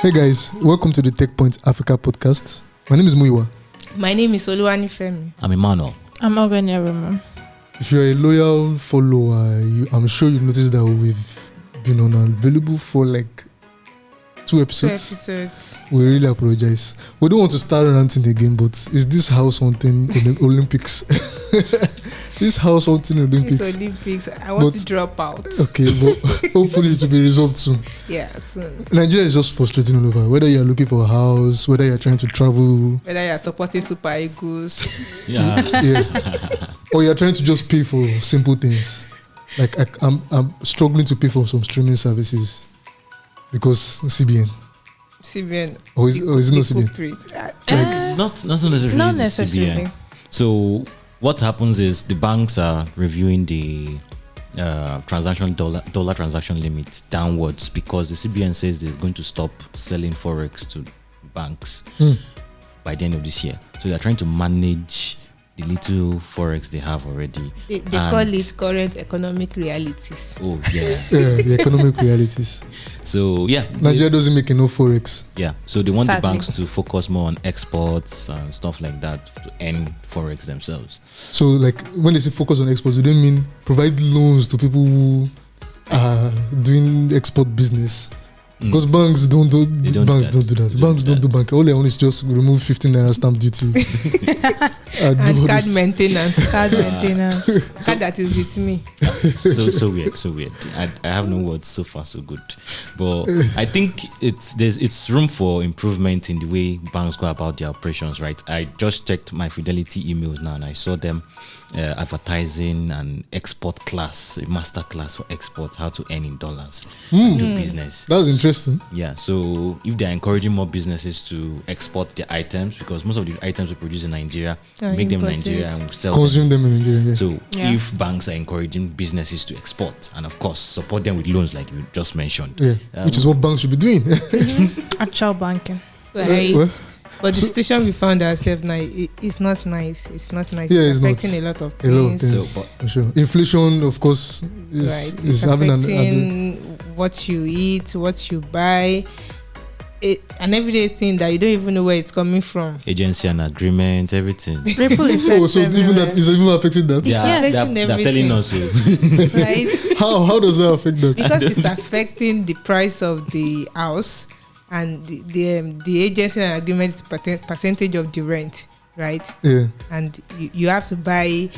Hey guys, welcome to the Tech Point Africa podcast. My name is Muiwa. My name is Oluwanifemi. I'm Emmanuel. I'm Ogenyerema. If you're a loyal follower, I'm sure you've noticed that we've been unavailable for like 2 episodes. We really apologize. We don't want to start ranting again, but is this house hunting Olympics? This house hunting Olympics. It's Olympics. I want to drop out. Okay, but hopefully it will be resolved soon. Yeah, soon. Nigeria is just frustrating all over. Whether you're looking for a house, whether you're trying to travel, Whether you're supporting Super Eagles. yeah, or you're trying to just pay for simple things. Like I'm struggling to pay for some streaming services because CBN. Or is it not CBN? Not necessarily Not the necessarily. CBN. So what happens is the banks are reviewing the dollar transaction limit downwards because the CBN says they're going to stop selling forex to banks by the end of this year. So they're trying to manage the little forex they have already. They call it current economic realities. Oh yeah. Yeah, the economic realities. So yeah, Nigeria doesn't make enough forex. yeah. So they want Sadly. the banks to focus more on exports and stuff like that to earn forex themselves. So like when they say focus on exports, they don't mean provide loans to people who are doing export business. Because banks don't do that. Banks don't do bank. All they want is just remove 15 naira stamp duty. And card maintenance. Card maintenance. Card that is with me. so weird. I have no words so far, so good. But I think it's room for improvement in the way banks go about their operations, right? I just checked my Fidelity emails now and I saw them advertising an export class, a master class for export, how to earn in dollars and do business. That's interesting. Yeah, so if they're encouraging more businesses to export their items, because most of the items we produce in Nigeria, make them in Nigeria and sell Consume them in Nigeria. Yeah. So if banks are encouraging businesses to export and of course support them with loans like you just mentioned, Yeah, which is what banks should be doing. Actual banking. Right. Well, But the situation we found ourselves now, it's not nice. It's not nice. Yeah, it's it's affecting not. a lot of a lot of things. things. So, For sure. Inflation, of course, is Right. It's having affecting what you eat, what you buy. An everyday thing that you don't even know where it's coming from. agency and agreement, everything. Ripple effect. Oh, so even that is even affecting that. Yeah, Yes. they're Everything. telling us. So. Right? How does that affect that? Because it's affecting the price of the house, and the agency and agreement is percentage of the rent, right? Yeah. And you have to buy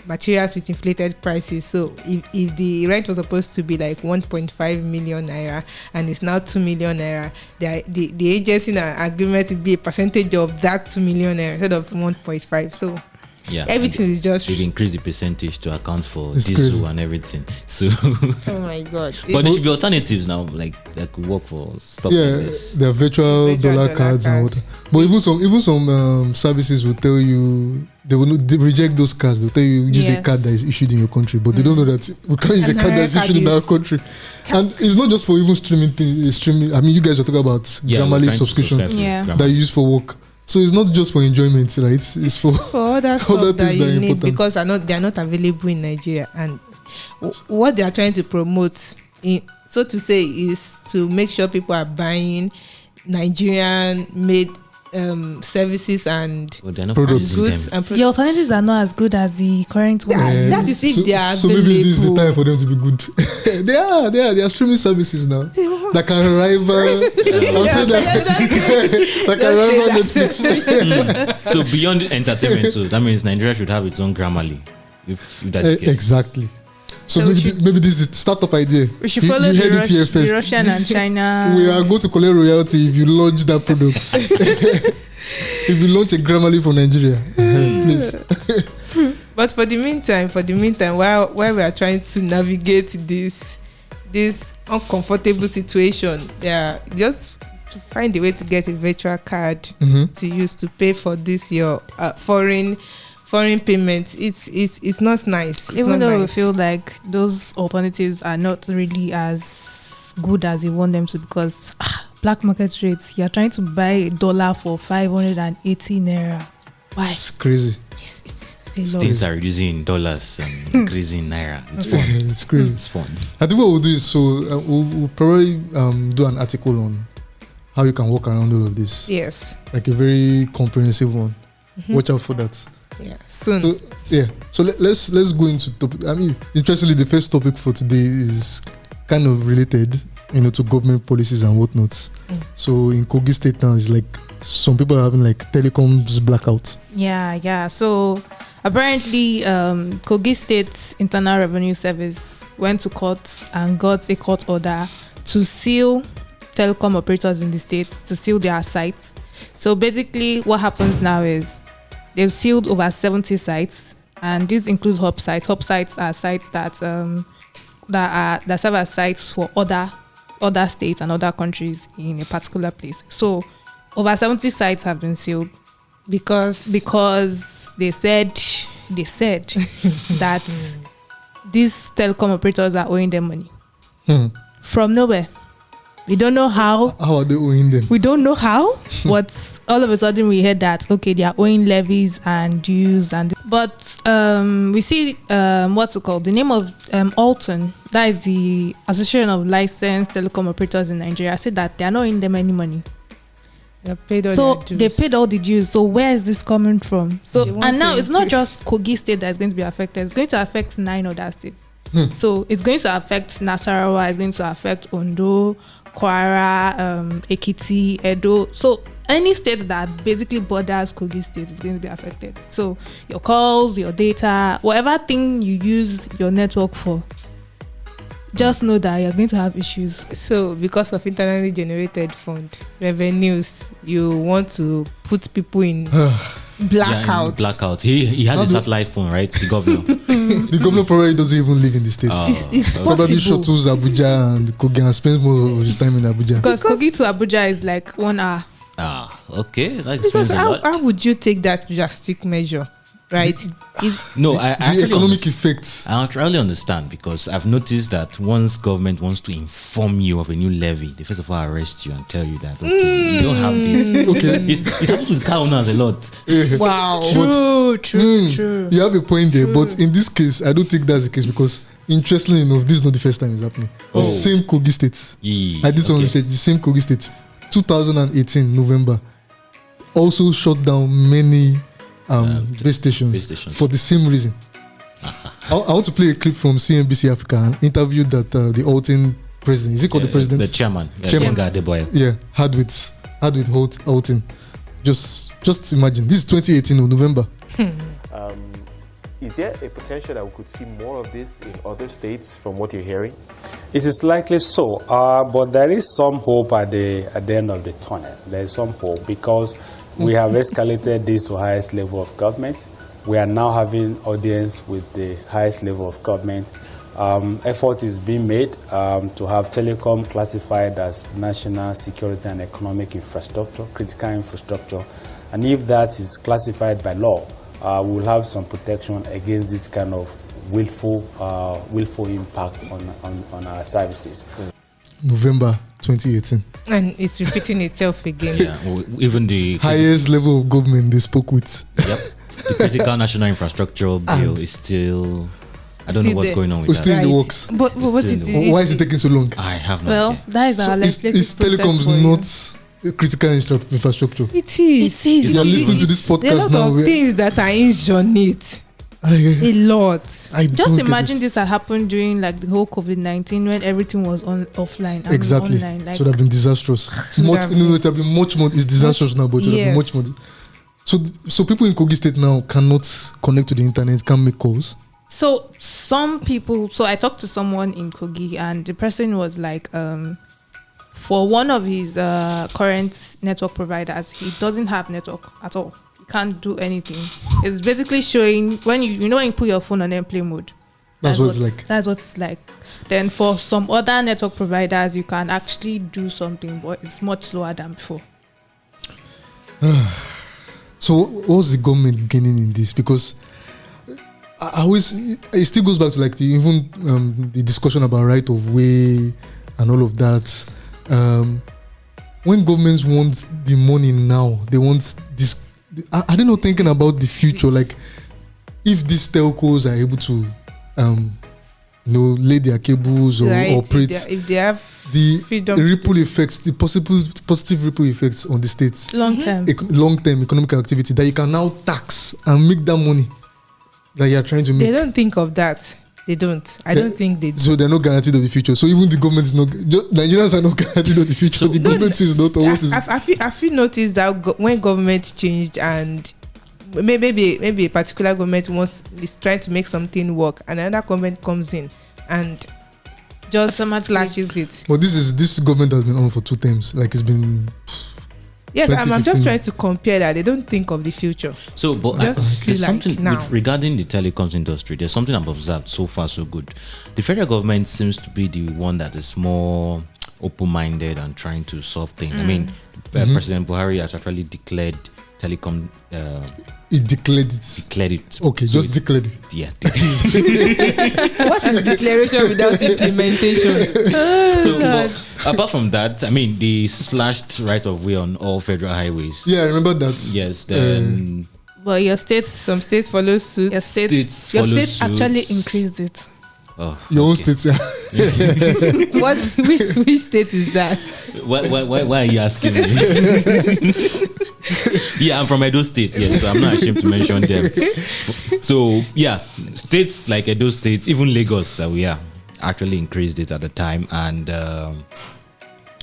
materials with inflated prices. So if the rent was supposed to be like 1.5 million naira and it's now 2 million naira, the agency and agreement will be a percentage of that 2 million naira instead of 1.5. So Yeah, everything is just they've increased the percentage to account for It's diesel crazy. and everything. So, oh my god. but there should be alternatives now, like that could work for stuff like this. There are virtual dollar cards and what. But even some services will tell you they will not reject those cards. They'll tell you use a Yes. card that is issued in your country, but they don't know that we can't use a And card another that's card issued in our is- country. And it's not just for even streaming. I mean, you guys were talking about Yeah, we're Grammarly trying to subscription subscribe to Yeah. Grammarly. that you use for work. So it's not just for enjoyment, right? It's for other stuff other that things you that are need important. because they are not available in Nigeria, and what they are trying to promote, so to say, is to make sure people are buying Nigerian made services and But they're not Products. producing goods them. and The alternatives are not as good as the current one. Yeah. That is if they are so maybe this is the available. time for them to be good. They are streaming services now that can rival. I'm saying that can rival Netflix. So beyond entertainment, so that means Nigeria should have its own Grammarly. If that's the case. Exactly. So, So we maybe this is the startup idea. We should You- follow you heard it here the first. Russian and China. We are going to collect royalty if you launch that product. If you launch a Grammarly for Nigeria, please. But for the meantime, while we are trying to navigate this uncomfortable situation, they are just to find a way to get a virtual card to use to pay for this your foreign payments. It's not nice. It's Even not though nice. we feel like those alternatives are not really as good as you want them to, because black market rates, you're trying to buy a dollar for 580 naira. Why? It's crazy. It's a lot. Things are reducing in dollars and increasing in naira. It's fun. It's crazy. It's fun. I think what we'll do is we'll probably do an article on how you can work around all of this. Yes. Like a very comprehensive one. Watch out for that. Yeah. Soon. So, So let's go into topic. I mean, interestingly, the first topic for today is kind of related, to government policies and whatnot. So in Kogi State now, it's like some people are having like telecoms blackout. Yeah. So apparently, Kogi State Internal Revenue Service went to court and got a court order to seal telecom operators in the state, to seal their sites. So basically, what happens now is they've sealed over 70 sites, and these include hub sites. Hub sites are sites that serve as sites for other states and other countries in a particular place. So over 70 sites have been sealed because they said that these telecom operators are owing them money from nowhere. We don't know how. How are they owing them? We don't know how, but all of a sudden we heard that, okay, they are owing levies and dues. But we see, what's it called? The name of Alton, that is the Association of Licensed Telecom Operators in Nigeria, said that they are not owing them any money. They paid all so their dues. they paid all the dues. So where is this coming from? So and now it's not just Kogi State that is going to be affected. It's going to affect 9 other states. So it's going to affect Nasarawa. It's going to affect Ondo, Kwara, Ekiti, Edo. So any state that basically borders Kogi State is going to be affected. So your calls, your data, whatever thing you use your network for, just know that you're going to have issues. So because of internally generated fund revenues, you want to put people in blackout. Blackout. He has a satellite phone, right? The governor. The governor probably doesn't even live in the state. It's Probably possible. shuttles Abuja and Kogi and spends most of his time in Abuja. Because Kogi to Abuja is like 1 hour. Okay. That Because explains a lot. how would you take that drastic measure, right? No, The I actually economic effects. I really understand, because I've noticed that once government wants to inform you of a new levy, they first of all arrest you and tell you that, okay, you don't have this. Okay. It happens with car owners a lot. Wow. True. You have a point there, but in this case, I don't think that's the case, because interestingly enough, this is not the first time it's happening. Oh. Same Kogi State. Yeah, I did some research. The same Kogi State, 2018 November, also shut down many base stations for the same reason. I want to play a clip from CNBC Africa, an interview that the Alton president, is he called the president? The chairman. Chairman. Had had with Alton. Just imagine, this is 2018 in November. Is there a potential that we could see more of this in other states from what you're hearing? It is likely so, but there is some hope at the end of the tunnel. There is some hope because we have escalated this to highest level of government. We are now having audience with the highest level of government. Effort is being made to have telecom classified as national security and economic infrastructure, critical infrastructure. And if that is classified by law, we will have some protection against this kind of willful impact on our services. November 2018. And it's repeating itself again. Yeah, even the Highest level of government they spoke with. Yep. The critical national infrastructure bill is still. I don't know what's going on with It's that. still in the works. But what still is in the it? Why is it taking so long? I have no Well, idea. that is our legislative Is telecoms not critical infrastructure? It is. If you're listening to this There are a podcast lot now, of things that are hinged on it. A lot. I Just don't get imagine it. this had happened during like the whole COVID-19 when everything was offline and Exactly. online. Like, Should have been disastrous. Should Much, have it would have been much more. It's disastrous now, but it would have been much Yes. more. So people in Kogi State now cannot connect to the internet, can't make calls. So some people, so I talked to someone in Kogi and the person was like, for one of his current network providers, he doesn't have network at all. He can't do anything. It's basically showing when you know when you put your phone on airplane mode. That's what it's like. That's what it's like. Then for some other network providers, you can actually do something, but it's much slower than before. So what's the government gaining in this? Because I always, it still goes back to like the discussion about right of way and all of that. When governments want the money now, they want this. Are they not thinking about the future? Like if these telcos are able to lay their cables or Right, operate. if they have The freedom ripple effects, the positive ripple effects on the states, Long-term. long-term economic activity that you can now tax and make that money that you are trying to make. They don't think of that. They don't. I don't think they do. So they're not guaranteed of the future. So even the government is not. Nigerians are not guaranteed of the future. The government is not. Have you noticed that when government changed and maybe a particular government is trying to make something work, and another government comes in and just slashes it. But this government has been on for 2 terms. Like it's been. Yes, I'm just trying to compare that. They don't think of the future. So, but Just there's like something now. regarding the telecoms industry. There's something I've observed so far so good. The federal government seems to be the one that is more open-minded and trying to solve things. I mean, President Buhari has actually declared telecom. He declared it. Declared it. Okay, So just declared it. Yeah. What is declaration without implementation? So, but apart from that, I mean, they slashed right of way on all federal highways. Yeah, I remember that. Yes. Then But your states, Some states follow suit. your states your follow state actually suits. increased it. Your own okay. states. Yeah. Which state is that? Why are you asking me? Yeah, I'm from Edo State, yes, so I'm not ashamed to mention them. So, yeah, states like Edo State, even Lagos that we are, actually increased it at the time. And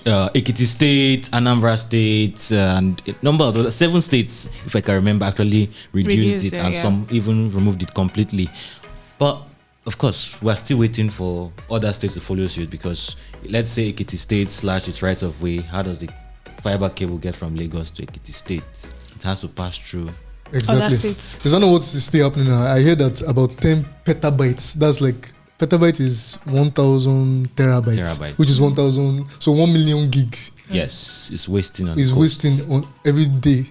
Ekiti State, Anambra State, and a number of 7 states, if I can remember, actually reduced it, and some even removed it completely. But of course, we're still waiting for other states to follow suit, because let's say Ekiti State slash its right of way. How does the fiber cable get from Lagos to Ekiti State? It has to pass through. Exactly. Other states. Because I know what's still happening now. I hear that about 10 petabytes. That's like petabyte is 1,000 terabytes, which is 1,000. So 1 million gig. Yes, it's wasting on. Is wasting on every day.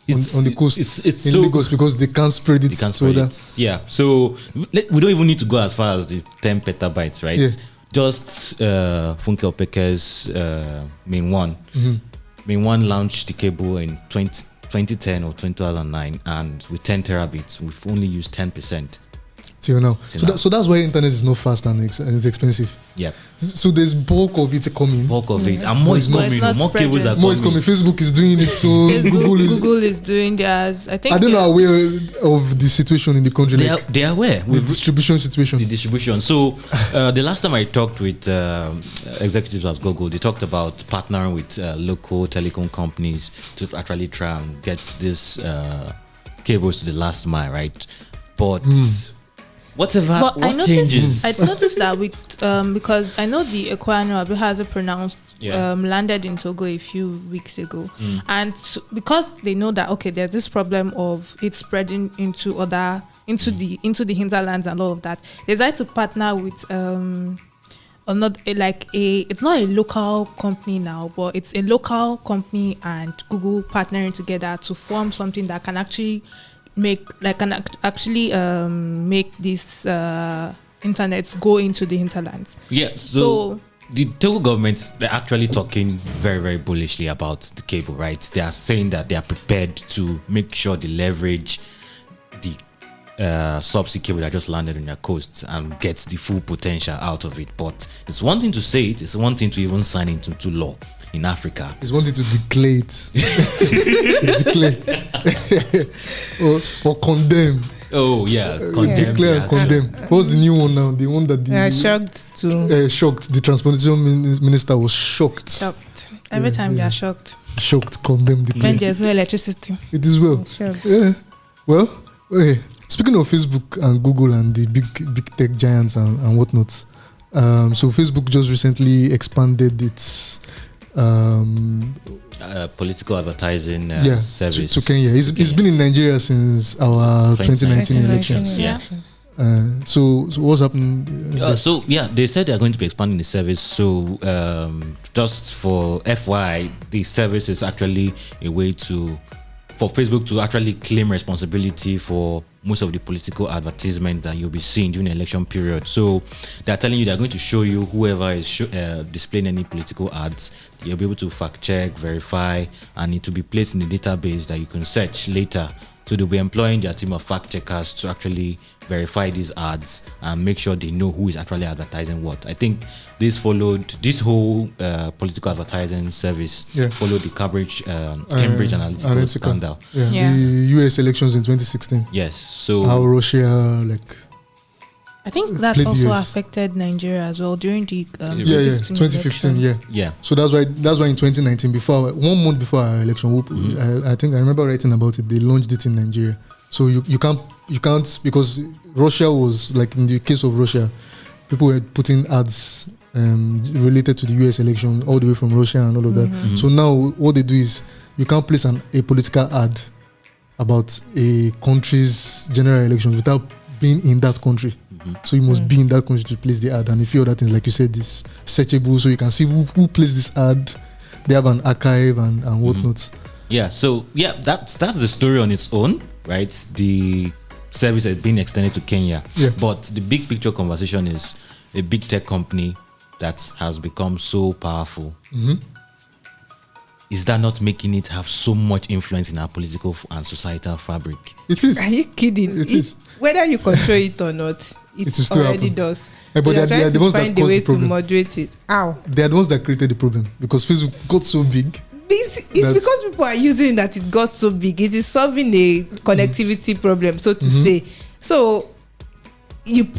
On the coast it's in so Lagos, because they can't spread it. They can't spread it. Yeah, so we don't even need to go as far as the 10 petabytes, right? Yeah. Just Funke Opeke's main one. Main one launched the cable in 2010 or 2009, and with 10 terabits, we've only used 10%. Till now. So that's why internet is not fast and it's expensive. Yeah. So there's bulk of it coming. Bulk of it. And more is coming. More cables are coming. More is coming. Facebook is doing it. So Google is doing theirs. I think. I don't know aware of the situation in the country. They are aware. The distribution situation. The distribution. So the last time I talked with executives at Google, they talked about partnering with local telecom companies to actually try and get these cables to the last mile, right? But what changes? I noticed that with because I know the Equano has pronounced landed in Togo a few weeks ago, and because they know that there's this problem of it spreading into the hinterlands and all of that, they decided to partner with it's not a local company now, but it's a local company and Google partnering together to form something that can actually make this internet go into the hinterlands. Yes. So the Togo government, they're actually talking very, very bullishly about the cable, right? They are saying that they are prepared to make sure they leverage the subsea cable that just landed on their coast and gets the full potential out of it. But it's one thing to say it, it's one thing to even sign it into law in Africa. It's one thing to declare it. Declare. or condemn. Oh yeah, condemn. Declare and condemn. What's the new one now? The one that shocked. The transportation minister was shocked. Every time they are shocked. Shocked, condemn, declare. When there's no electricity. It is well. Yeah. Well, okay. Speaking of Facebook and Google and the big tech giants and whatnot, so Facebook just recently expanded its political advertising service to Kenya. It's been in Nigeria since our 2019 elections. Yeah. So what's happening? They said they're going to be expanding the service. So just for FYI, the service is actually a way for Facebook to actually claim responsibility for most of the political advertisement that you'll be seeing during the election period. So they're telling you they're going to show you whoever is displaying any political ads. You'll be able to fact check, verify, and it will be placed in the database that you can search later So they'll be employing their team of fact checkers to actually verify these ads and make sure they know who is actually advertising what. I think this whole political advertising service followed the Cambridge Analytica scandal. The US elections in 2016. Yes. So how Russia I think that also affected Nigeria as well during the 2015. Yeah. So that's why in 2019, 1 month before our election, I think I remember writing about it. They launched it in Nigeria. So you can't because Russia was like in the case of Russia, people were putting ads related to the US election all the way from Russia and all of that. So now what they do is you can't place a political ad about a country's general elections without being in that country. So you must be in that country to place the ad, and a few other things, like you said, this searchable, so you can see who placed this ad. They have an archive and whatnot. Yeah. So that's the story on its own, right? The service has been extended to Kenya. Yeah. But the big picture conversation is a big tech company that has become so powerful. Is that not making it have so much influence in our political and societal fabric? It is. Are you kidding? It is. Whether you control it or not, it already does. But they are the ones that find a way to moderate it. How? They are the ones that created the problem because Facebook got so big. It's because people are using that it got so big. It is solving a connectivity problem, so to say. So you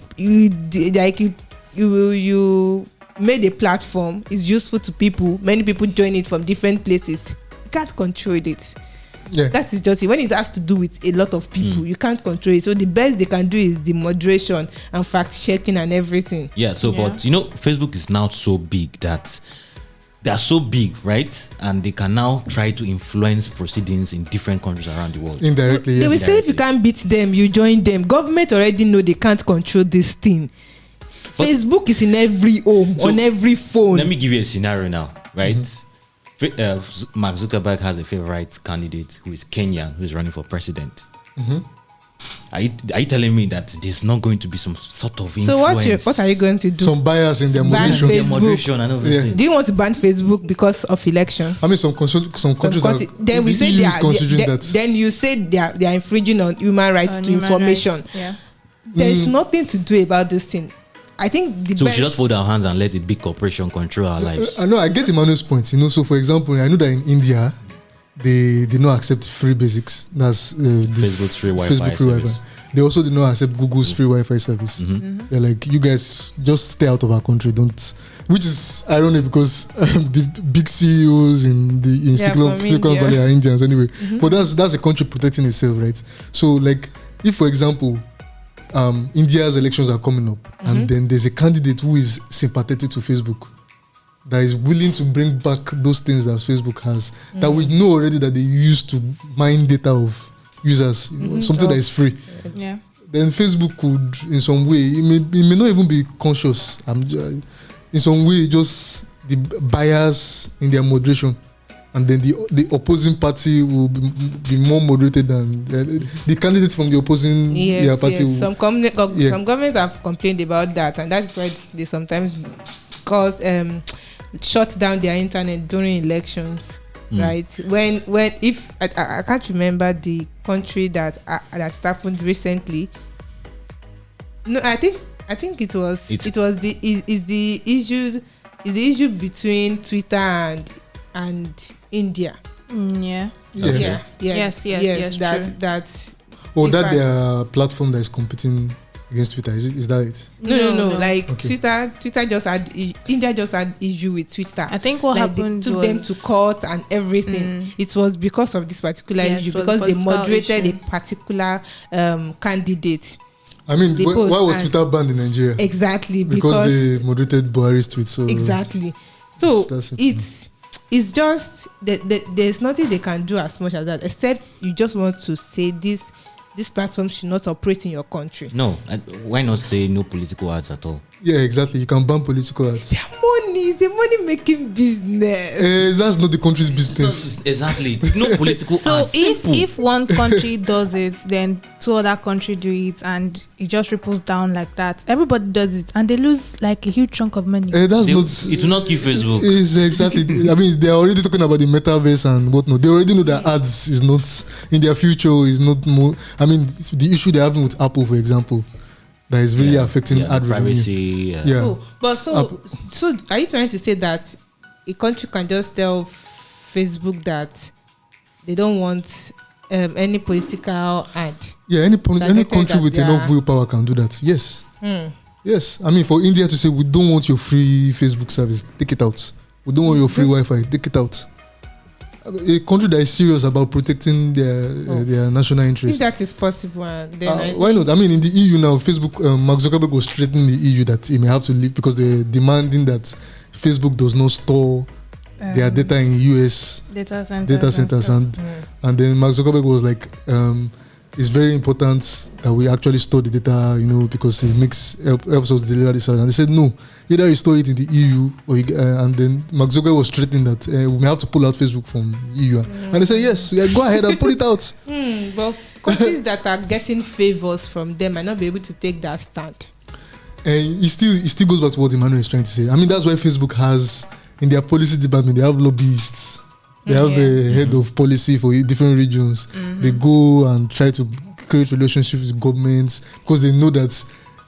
made a platform. It's useful to people. Many people join it from different places. You can't control it. Yeah. That is just it. When it has to do with a lot of people, you can't control it. So the best they can do is the moderation and fact checking and everything. Yeah. So, but Facebook is now so big that they are so big, right? And they can now try to influence proceedings in different countries around the world. Indirectly. They will say if you can't beat them, you join them. Government already know they can't control this thing. But Facebook is in every home, on every phone. Let me give you a scenario now, right? Mark Zuckerberg has a favorite candidate who is Kenyan, who is running for president. Are you telling me that there's not going to be some sort of influence? So what are you going to do? Some bias in their moderation and everything. Do you want to ban Facebook because of election? I mean, some countries then we say then you say they are infringing on human rights to information. There is nothing to do about this thing. I think we should just fold our hands and let a big corporation control our lives. I know. I get Emmanuel's point. So for example, I know that in India, they did not accept free basics. That's Facebook's free Wi-Fi service. They also did not accept Google's free Wi-Fi service. They're like, you guys just stay out of our country. Don't. Which is ironic because the big CEOs in Silicon Valley are Indians anyway. But that's a country protecting itself, right? So like, if for example, India's elections are coming up, and then there's a candidate who is sympathetic to Facebook, that is willing to bring back those things that Facebook has, that we know already that they used to mine data of users, something that is free. Yeah. Then Facebook could, in some way, it may not even be conscious. In some way, just the bias in their moderation. And then the opposing party will be more moderated than the candidate from the opposing party. Yes. Some governments have complained about that, and that's why they sometimes shut down their internet during elections, right? When if I can't remember the country that happened recently. No, I think it was the issue between Twitter and India. Yes. That their platform that is competing against Twitter, is that it? No. Like okay. Twitter just had India just had issue with Twitter. I think what happened they took them to court and everything. It was because of this particular issue, because they moderated a particular candidate. I mean, why was Twitter banned in Nigeria? Exactly, because they moderated Buhari's tweets. So exactly. So it's just there's nothing they can do as much as that, except you just want to say this platform should not operate in your country. No, why not say no political ads at all? Yeah, exactly. You can ban political ads. It's a money-making business. That's not the country's business. Exactly. No political ads. So if one country does it, then two other countries do it, and it just ripples down like that. Everybody does it, and they lose like a huge chunk of money. It will not give Facebook. It's exactly. I mean, they're already talking about the metaverse and whatnot. They already know that ads is not in their future. Is not more. I mean, the issue they're having with Apple, for example, that is really affecting ad privacy. revenue. Yeah. Oh, but so are you trying to say that a country can just tell Facebook that they don't want any political ad? Yeah, any country with enough willpower can do that. Yes. Yes. I mean, for India to say we don't want your free Facebook service, take it out. We don't want your free Wi-Fi, take it out. A country that is serious about protecting their national interest. If that is possible, then why not? I mean, in the EU now, Facebook, Mark Zuckerberg was threatening the EU that he may have to leave because they're demanding that Facebook does not store their data in US data centers, and then Mark Zuckerberg was like, it's very important that we actually store the data, because it helps us deliver this. And they said no, either you store it in the EU or and then Mark Zuckerberg was threatening that we may have to pull out Facebook from the EU, and they said yes, go ahead and pull it out. But countries that are getting favors from them might not be able to take that stand. And it still goes back to what Emmanuel is trying to say. I mean, that's why Facebook has, in their policy department, they have lobbyists. They have a head of policy for different regions. They go and try to create relationships with governments because they know that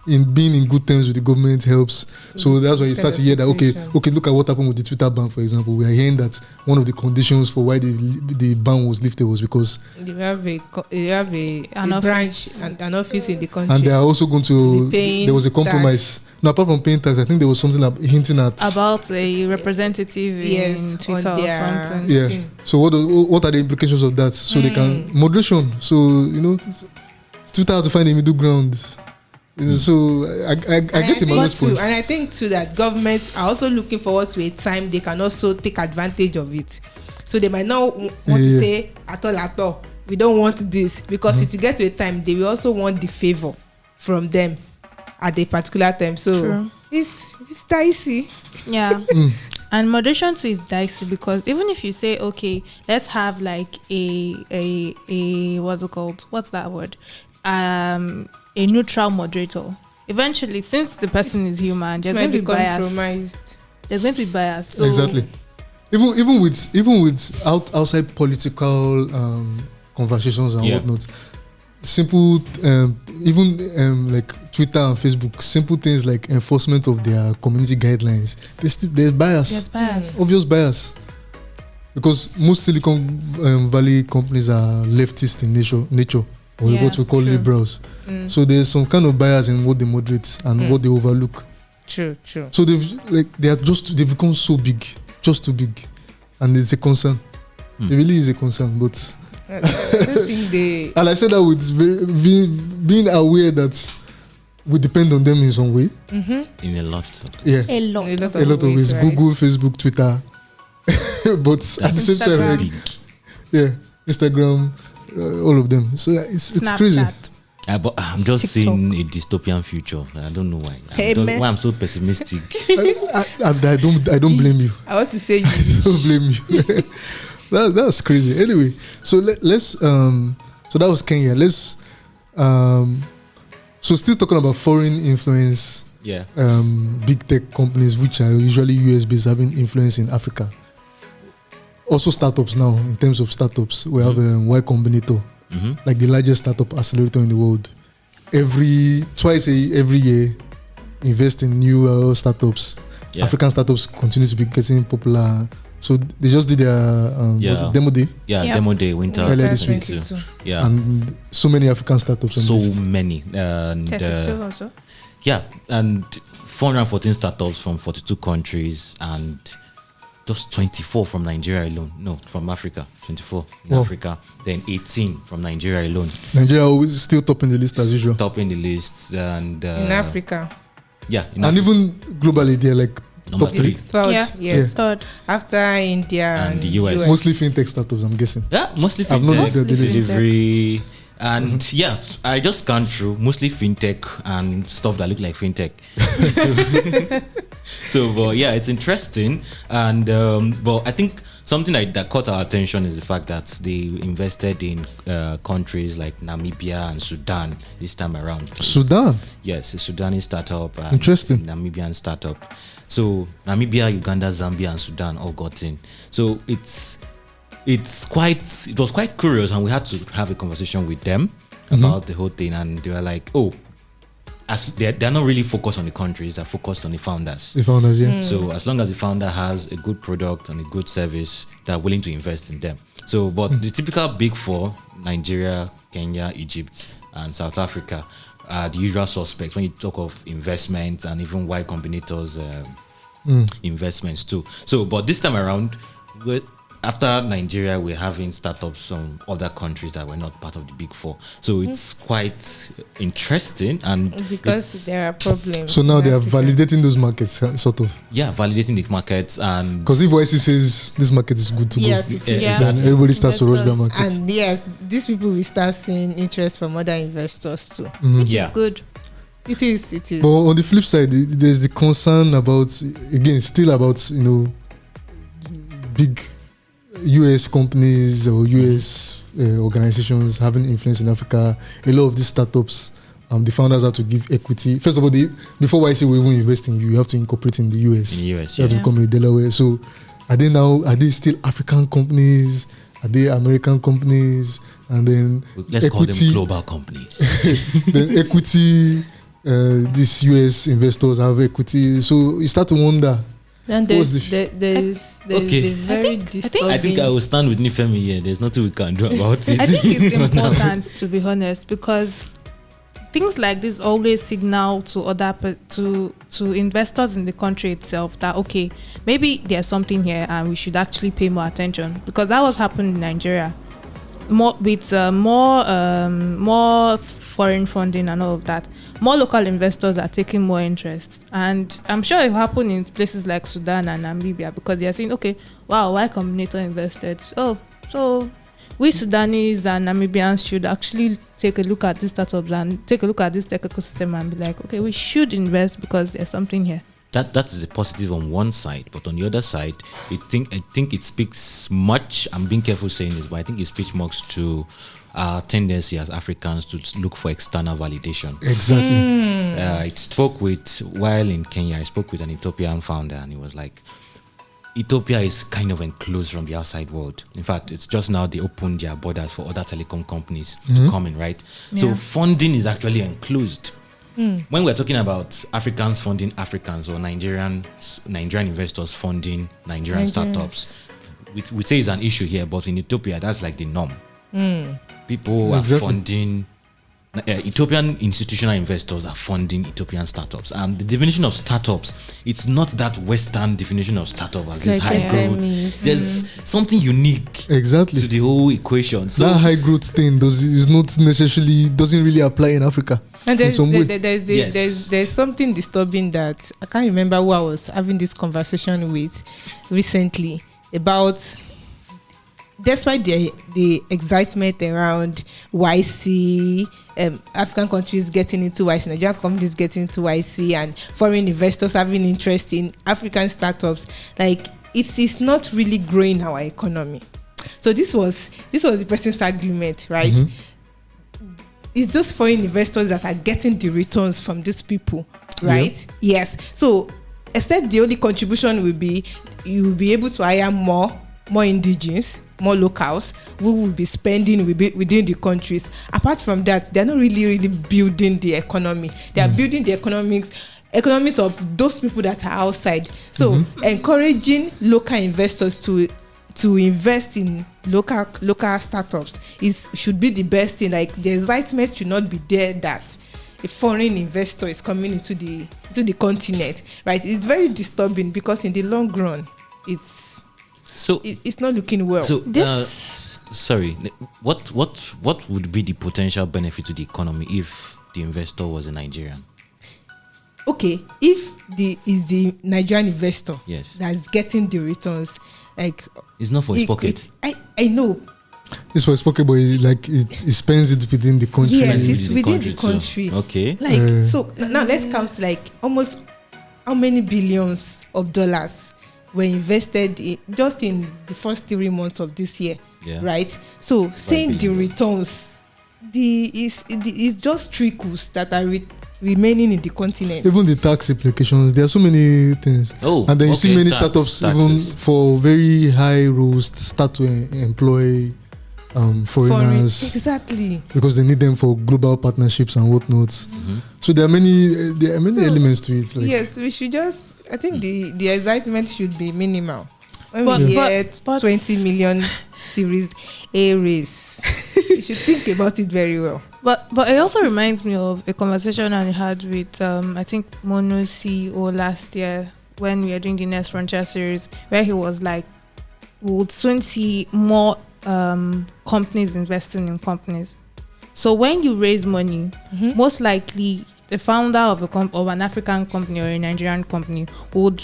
in being in good terms with the government helps. So that's why you start to hear that, okay, look at what happened with the Twitter ban, for example. We are hearing that one of the conditions for why the ban was lifted was because you have a branch and an office in the country. And they are also going to, there was a compromise. Tax. No, apart from paying tax, I think there was something hinting at about a representative in Twitter or something. Yeah. So what are the implications of that? So they can moderation. So Twitter has to find a middle ground. So I get Emmanuel's point. And I think too that governments are also looking forward to a time they can also take advantage of it. So they might not want to say at all, we don't want this, because if you get to a time they will also want the favor from them at a particular time. So it's dicey. Yeah. And moderation too is dicey because even if you say, okay, let's have like a what's it called? What's that word? A neutral moderator. Eventually, since the person is human, there's going to be bias. There's going to be bias. So exactly. Even with outside political conversations and whatnot, simple like Twitter and Facebook, simple things like enforcement of their community guidelines. There's bias. There's bias. Obvious bias. Because most Silicon Valley companies are leftist in nature. Or what we call liberals. So there's some kind of bias in what they moderate and what they overlook. True. So they've become so big, just too big, and it's a concern. It really is a concern. But I don't think they. And I said that with being aware that we depend on them in some way. In a lot. A lot of ways. Right? Google, Facebook, Twitter, but at the same time, Instagram. All of them. So it's crazy. But I'm just TikTok. Seeing a dystopian future. I don't know why. Why I'm so pessimistic. I don't blame you. I want to say you. I don't blame you. That's crazy. Anyway, so let's so that was Kenya. Let's so still talking about foreign influence. Yeah. Big tech companies which are usually US based having influence in Africa. Also startups now, in terms of startups, we have Y Combinator, like the largest startup accelerator in the world. Every year, invest in new startups. Yeah. African startups continue to be getting popular. So they just did their demo day. Yeah, demo day, winter earlier this week. Yeah. And so many African startups. So many. 32 also. Yeah, and 414 startups from 42 countries and just 24 from Nigeria alone. No, from Africa. 24 in Africa. Then 18 from Nigeria alone. Nigeria always still topping the list as usual. Topping the list. And in Africa. Yeah. Even globally, they're like number top 3. Third. Yes. Third. After India and the US. Mostly fintech startups, I'm guessing. Yeah, mostly fintech. Delivery. And yes, I just scanned through mostly fintech and stuff that look like fintech. But yeah, it's interesting. And but I think something that caught our attention is the fact that they invested in countries like Namibia and Sudan this time around. Sudan? Yes, a Sudanese startup. And interesting. Namibian startup. So Namibia, Uganda, Zambia, and Sudan all got in. So it was quite curious, and we had to have a conversation with them about the whole thing, and they were like, oh, as they're not really focused on the countries, they're focused on the founders. The founders, yeah. So as long as the founder has a good product and a good service, they're willing to invest in them. So, but the typical big four, Nigeria, Kenya, Egypt, and South Africa, are the usual suspects when you talk of investment, and even Y Combinator's investments too. So, but this time around, after Nigeria, we're having startups from other countries that were not part of the big four. So it's quite interesting, and because there are problems. So now they are validating those markets, sort of. Yeah, validating the markets, and because if YC says this market is good to yes, go, it is. Yeah. then everybody starts to rush that market. And yes, these people will start seeing interest from other investors too. Which is good. It is. But on the flip side, there's the concern about, again, still about, big US companies or US organizations having influence in Africa. A lot of these startups, the founders have to give equity. First of all, before YC will even invest in you have to incorporate in the US. in the US, You have to become a Delaware. So are they still African companies? Are they American companies? And then let's call them global companies. then equity, these US investors have equity. So you start to wonder. And there's the very disturbing. I think I will stand with Nifemi here. There's nothing we can do about it. I think it's important, to be honest, because things like this always signal to to investors in the country itself that, okay, maybe there's something here and we should actually pay more attention, because that was happening in Nigeria, more foreign funding and all of that. More local investors are taking more interest, and I'm sure it happened in places like Sudan and Namibia, because they are saying, okay, wow, Y Combinator invested, so we Sudanese and Namibians should actually take a look at these startups and take a look at this tech ecosystem and be like, okay, we should invest because there's something here. That is a positive on one side, but on the other side, I think it speaks much. I'm being careful saying this, but I think it speaks much to our tendency as Africans to look for external validation. Exactly. While in Kenya, I spoke with an Ethiopian founder, and he was like, Ethiopia is kind of enclosed from the outside world. In fact, it's just now they opened their borders for other telecom companies to come in, right? Yeah. So funding is actually enclosed. When we're talking about Africans funding Africans, or Nigerian investors funding Nigerian startups, we say it's an issue here, but in Ethiopia, that's like the norm. People are funding, Ethiopian institutional investors are funding Ethiopian startups. The definition of startups, it's not that Western definition of startup as this high growth. There's something unique to the whole equation. So that high growth thing doesn't really apply in Africa. And there's something disturbing that I can't remember who I was having this conversation with recently about. Despite the excitement around YC, African countries getting into YC, Nigerian companies getting into YC, and foreign investors having interest in African startups, like it is not really growing our economy. So this was the person's argument, right? It's those foreign investors that are getting the returns from these people, right? Yep. Yes. So except the only contribution will be you will be able to hire more indigenes, more locals who will be spending within the countries. Apart from that, they're not really building the economy. They are building the economies of those people that are outside. So encouraging local investors to invest in local startups should be the best thing. Like the excitement should not be there that a foreign investor is coming into the continent, right? It's very disturbing, because in the long run, it's not looking well. So what would be the potential benefit to the economy if the investor was a Nigerian? Okay, if is the Nigerian investor that's getting the returns, like it's not for his pocket. I know. It's for his pocket, but it spends it within the country. Yes, it's within the country. Okay. So now let's count like almost how many billions of dollars were invested just in the first 3 months of this year, right? So saying the returns, it's just trickles that are remaining in the continent. Even the tax implications, there are so many things. And then you see many startups even for very high roles start to employ foreigners. Exactly. Because they need them for global partnerships and whatnot. So there are many elements to it. Yes, we should I think the excitement should be minimal. When we hear 20 million Series A race, you should think about it very well. But it also reminds me of a conversation I had with I think Mono's CEO last year when we were doing the Next Frontier series, where he was like, we would soon see more companies investing in companies. So when you raise money, most likely the founder of an African company or a Nigerian company would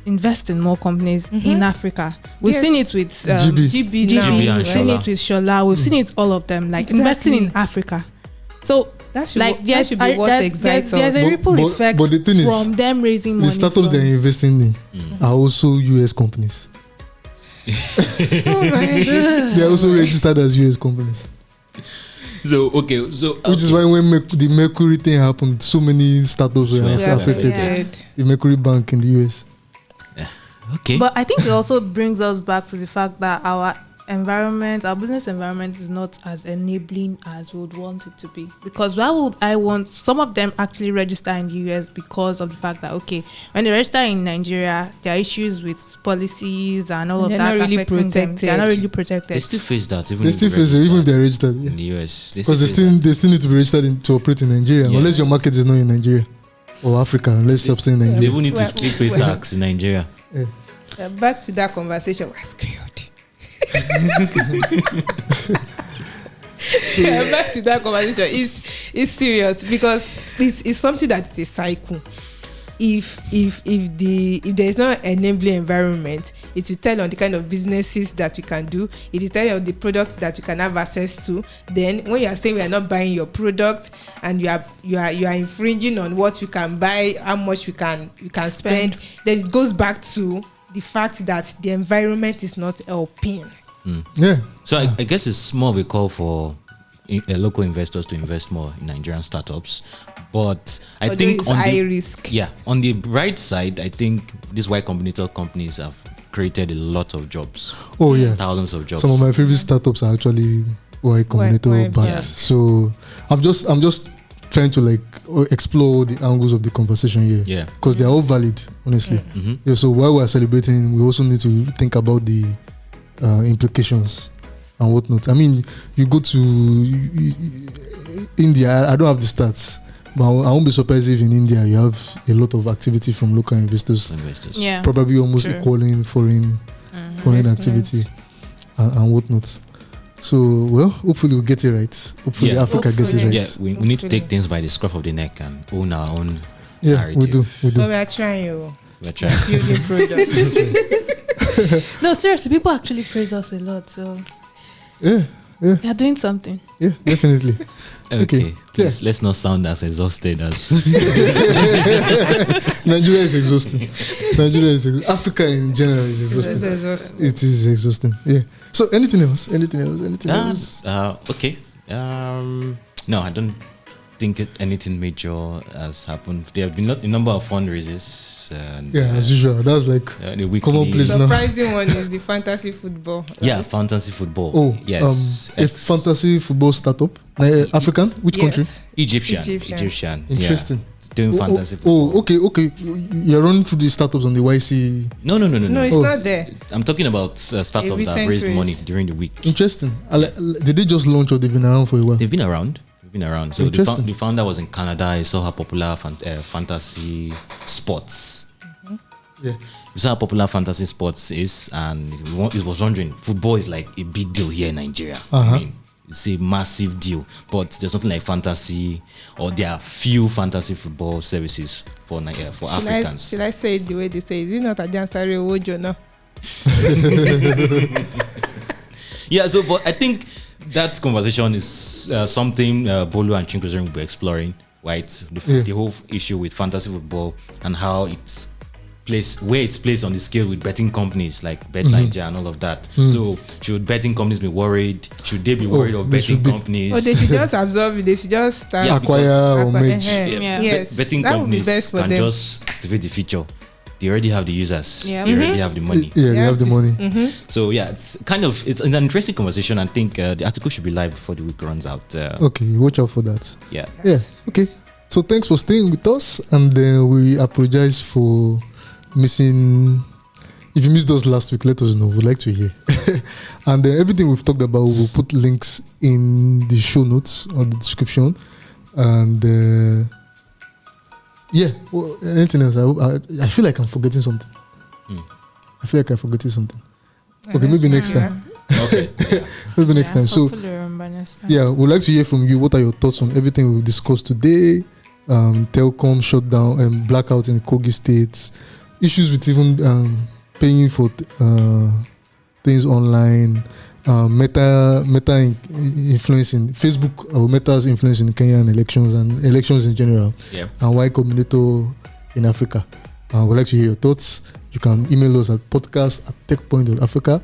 invest in more companies in Africa. We've seen it with GB we've seen it with Shola, we've seen it all of them, like investing in Africa. So that should be what excites us. There's a ripple effect but the thing from them raising money. The startups they're investing in are also US companies. They are also registered as US companies. Which is why when the Mercury thing happened, so many startups were affected. The Mercury Bank in the US. But I think it also brings us back to the fact that our business environment is not as enabling as we would want it to be. Because why would I want some of them actually register in the US because of the fact that when they register in Nigeria, there are issues with policies and all of that affecting them. They're not really protected. They still face that even if they're registered in the US. Because they still need to be registered to operate in Nigeria, unless your market is not in Nigeria or Africa. Let's stop saying Nigeria. They will need to pay tax in Nigeria. Back to that conversation was screwed. Back to that conversation. It's serious because it's something that is a cycle. If there is not an enabling environment, it will tell on the kind of businesses that you can do. It will tell you on the products that you can have access to. Then when you are saying we are not buying your product and you are infringing on what you can buy, how much you can spend, then it goes back to the fact that the environment is not helping. So I guess it's more of a call for local investors to invest more in Nigerian startups. But I think on high risk. On the bright side, I think these Y Combinator companies have created a lot of jobs. Thousands of jobs. Some of my previous startups are actually Y Combinator backed. So I'm just trying to explore the angles of the conversation here. Because they're all valid, honestly. So while we're celebrating, we also need to think about the implications and whatnot. I mean, you go to India, I don't have the stats, but I won't be surprised if in India you have a lot of activity from local investors. Probably almost equaling foreign activity and whatnot. So, hopefully we'll get it right. Hopefully Africa gets it right. We need to take things by the scruff of the neck and own our own narrative. We do. So we are trying. We're trying. Building products. No, seriously, people actually praise us a lot. So we are doing something. Yeah, definitely. Okay. Please, let's not sound as exhausted as Nigeria is exhausting. Africa in general is exhausting. It is exhausting. Yeah. So anything else? Okay. No, I don't think anything major has happened. There have been a number of fundraisers. As usual. That's like the common place now. Surprising one is the fantasy football. Right? Fantasy football. Oh, yes. A fantasy football startup. African? Which country? Egyptian. Interesting. Doing fantasy football. Okay. You're running through the startups on the YC. No. No, it's not there. I'm talking about startups that have raised money during the week. Interesting. Did they just launch or they've been around for a while? They've been around. So the founder was in Canada. I saw how popular fantasy sports. Yeah. You saw how popular fantasy sports is, and it was wondering, football is like a big deal here in Nigeria. I mean, it's a massive deal, but there's something like fantasy, or there are few fantasy football services for Africans. Should I say it the way they say? Is it not a Jansari Wojo now? But I think that conversation is something Bolu and Chinkwezering will be exploring, right? The whole issue with fantasy football and how it it's placed on the scale with betting companies like Bet Nigeria and all of that. So should betting companies be worried? Should they be worried of betting companies? Or they should just absorb it. They should just start acquire or merge. Yes, betting companies can just activate the feature. They already have the users. They already have the money. Yeah, they have the money. So it's an interesting conversation. I think the article should be live before the week runs out. Okay, watch out for that. Yeah. Okay. So thanks for staying with us, and we apologize for missing. If you missed us last week, let us know. We'd like to hear. And then everything we've talked about, we'll put links in the show notes or the description. And anything else? I feel like I'm forgetting something. I feel like I'm forgetting something. Okay, maybe next time. Okay. Maybe next time. So, remember next time. yeah, we'd like to hear from you. What are your thoughts on everything we've discussed today? Telcom shutdown and blackout in Kogi State, issues with even paying for things online, Meta influencing Facebook or Meta's influence in Kenyan elections and elections in general, and why Combinator in Africa. We'd like to hear your thoughts. You can email us at podcast@techpoint.africa.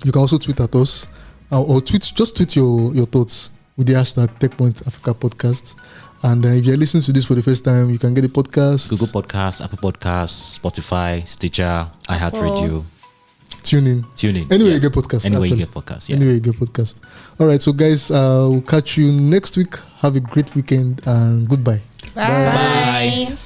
You can also tweet at us or tweet your thoughts with the hashtag TechPointAfrica Podcast. And if you're listening to this for the first time, you can get the podcast. Google Podcasts, Apple Podcasts, Spotify, Stitcher, iHeartRadio. Tune in. Anyway, you get podcast. Anyway, you get podcast. Anyway, you get podcast. All right, so guys, we'll catch you next week. Have a great weekend and goodbye. Bye.